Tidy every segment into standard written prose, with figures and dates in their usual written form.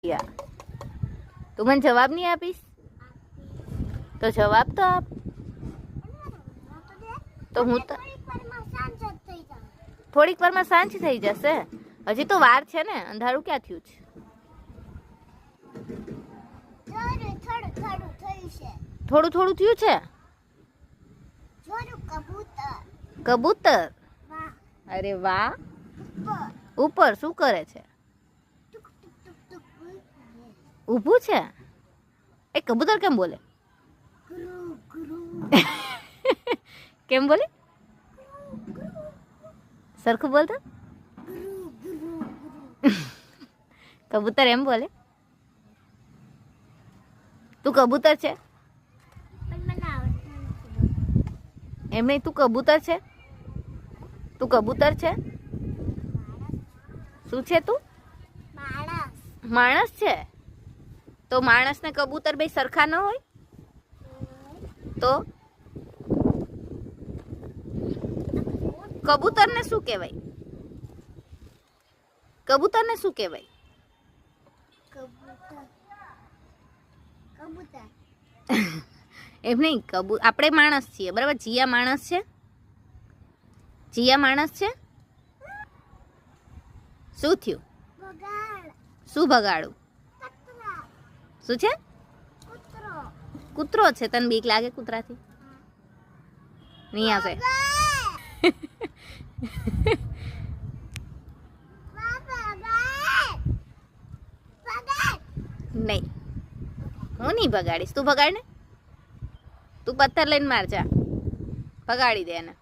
તું મને જવાબ નહીં આપીશ તો જવાબ તો આપ. તો હું તો થોડીક વારમાં સાંજ થઈ જશે. હજી તો વાર છે ને, અંધારું ક્યાં થયું છે? થોડું થોડું થયું છે. કબૂતર. અરે વાહ. ઉપર શું કરે છે? ઊભું છે. એ કબૂતર કેમ બોલે? કેમ બોલે? સરખું બોલતો. કબૂતર એમ બોલે. તું કબૂતર છે? એમ નહીં, તું કબૂતર છે? તું કબૂતર છે? શું છે તું? માણસ છે. તો માણસ ને કબૂતર બે સરખા ન હોય? તો કબૂતર ને શું કહેવાય? કબૂતર ને શું કહેવાય? એમ નહીં, આપણે માણસ છીએ બરાબર. જીયા માણસ છે? જીયા માણસ છે? શું થયું? શું ભગાડું? શું છે? કૂતરો છે. તને બીક લાગે કૂતરાથી? નહીં આવશે. નહીં, હું નહીં ભગાડીશ. તું ભગાડ ને. તું પથ્થર લઈને માર જા. ભગાડી દે એને.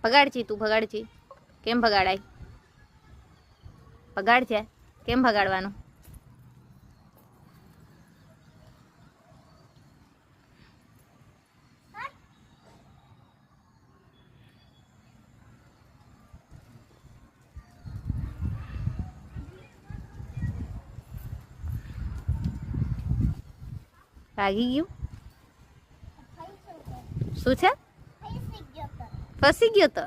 ભગાડજી, તું ભગાડજી. કેમ ભગાડાય? ભગાડ છે. કેમ ભગાડવાનું? ભાગી ગયું. શું છે? ફસી ગયો તો.